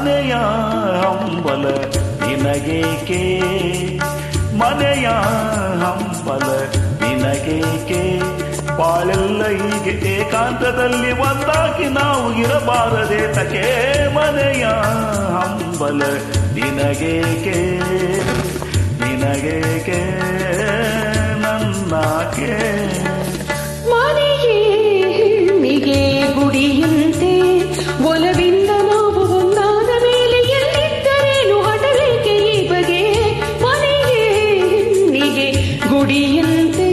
ಮನೆಯ ಹಂಬಲ ನಿನಗೇಕೆ, ಮನೆಯ ಹಂಬಲ ನಿನಗೇಕೆ, ಬಾಳೆಲ್ಲ ಹೀಗೆ ಏಕಾಂತದಲ್ಲಿ ಒಂದಾಗಿ ನಾವು ಇರಬಾರದೆ ತಕೆ, ಮನೆಯ ಹಂಬಲ ನಿನಗೇಕೆ, ನಿನಗೇಕೆ ನನ್ನಾಕೆ. ಮನೆಯೇ ಹೆಣ್ಣಿಗೆ ಗುಡಿಯಂತೆ, ಒಲವಿಂದ ನಾವು ಒಂದಾದ ಮೇಲೆ ಎಲ್ಲಿದ್ದರೇನು ಹಠವೇಕೆ ಈ ಬಗೆ, ಮನೆಯೇ ಹೆಣ್ಣಿಗೆ ಗುಡಿಯಂತೆ,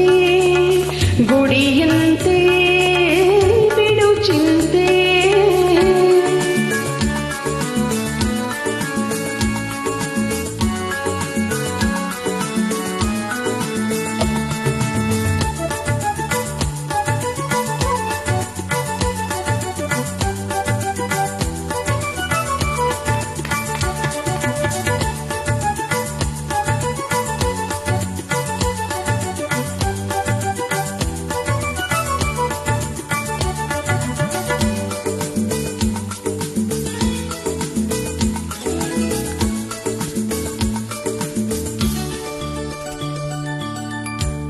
ಗುಡಿಯಂತೆ ಬಿಡು ಚಿಂತೆ.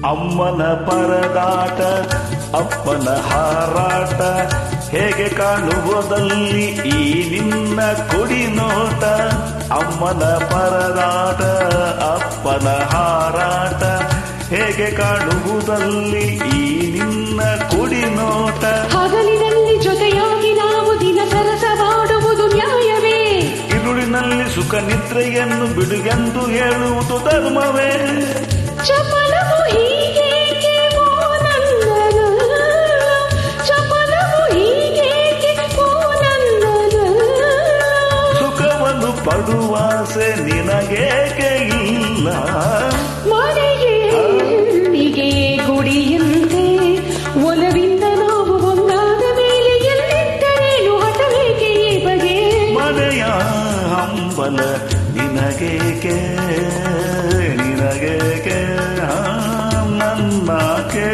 ಅಮ್ಮನ ಪರದಾಟ ಅಪ್ಪನ ಹಾರಾಟ, ಹೇಗೆ ಕಾಣುವುದಲ್ಲಿ ಈ ನಿನ್ನ ಕುಡಿ ನೋಟ. ಅಮ್ಮನ ಪರದಾಟ ಅಪ್ಪನ ಹಾರಾಟ, ಹೇಗೆ ಕಾಣುವುದಲ್ಲಿ ಈ ನಿನ್ನ ಕುಡಿ ನೋಟ. ಹಗಲಿನಲ್ಲಿ ಜೊತೆಯಾಗಿ ನಾವು ದಿನ ಸರಸವಾಡುವುದು ನ್ಯಾಯವೇ, ಇರುಳಿನಲ್ಲಿ ಸುಖ ನಿದ್ರೆಯನ್ನು ಬಿಡುಗೆಂದು ಹೇಳುವುದು ಧರ್ಮವೇ. ಚಪಲವು ಹೀಗೇಕೆ ಓ ನನ್ನನಲ್ಲ, ಚಪಲವು ಹೀಗೇಕೆ ಓ ನನ್ನನಲ್ಲ, ಸುಖವನ್ನು ಪಡುವಾಸೆ ನಿನಗೇಕೆ ಇಲ್ಲ. ಮನೆಯೇ ಹೆಣ್ಣಿಗೆ ಗುಡಿಯಂತೆ, ಒಲವಿಂದ ನಾವು ಒಂದಾದ ಮೇಲೆ ಎಲ್ಲಿದ್ದರೇನು ಹಠವೇಕೆ ಈ ಬಗೆ, ಮನೆಯ ಹಂಬಲ ನಿನಗೇಕೆ, ನಿನಗೇಕೆ ನನ್ನಾಕೆ.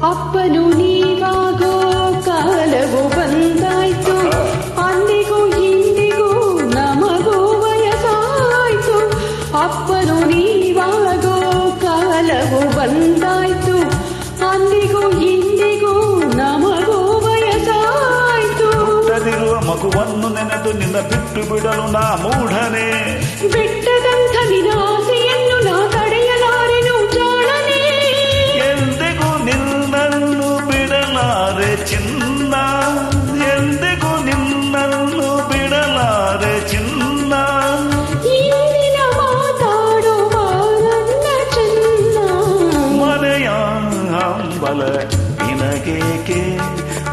ಅಪ್ಪನು ನೀವಾಗೋ ಕಾಲವು ಬಂದಾಯ್ತು, ಅಂದಿಗೂ ಇಂದಿಗೂ ನಮಗೂ ವಯಸ್ಸಾಯ್ತು. ಅಪ್ಪನು ನೀವಾಗೋ ಕಾಲವು ಬಂದಾಯ್ತು, ಅಂದಿಗೂ ಇಂದಿಗೂ ನಮಗೂ ವಯಸ್ಸಾಯ್ತು. ಹುಟ್ಟದಿರುವ ಮಗುವನ್ನು ನೆನೆದು ನಿನ್ನ ಬಿಟ್ಟು ಬಿಡಲು ನಾ ಮೂಢನೆ, ಬಿಟ್ಟದಂಥ ನಿರಾಸೆಯನ್ನು ನಾ ತಡೆಯಲಾರೆನು ಜಾಣನೆ. ಎಂದಿಗೂ ನಿನ್ನನ್ನು ಬಿಡಲಾರೆ ಚಿನ್ನ, ಎಂದಿಗೂ ನಿನ್ನನ್ನು ಬಿಡಲಾರೆ ಚಿನ್ನ. ಇಂದಿನ ಮಾತಾಡುವ ನನ್ನ ಚೆನ್ನ, ಮನೆಯ ಹಂಬಲ ನಿನಗೇಕೆ,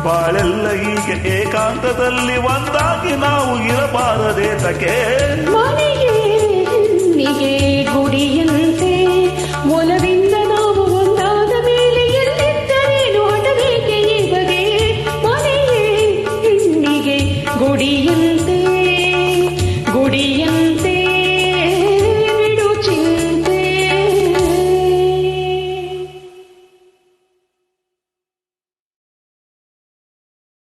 ಬಾಳೆಲ್ಲ ಹೀಗೆ ಏಕಾಂತದಲ್ಲಿ ಒಂದಾಗಿ ನಾವು ಇರಬಾರದೆ ತಕೆ, ಮನೆಯೇ ಹೆಣ್ಣಿಗೆ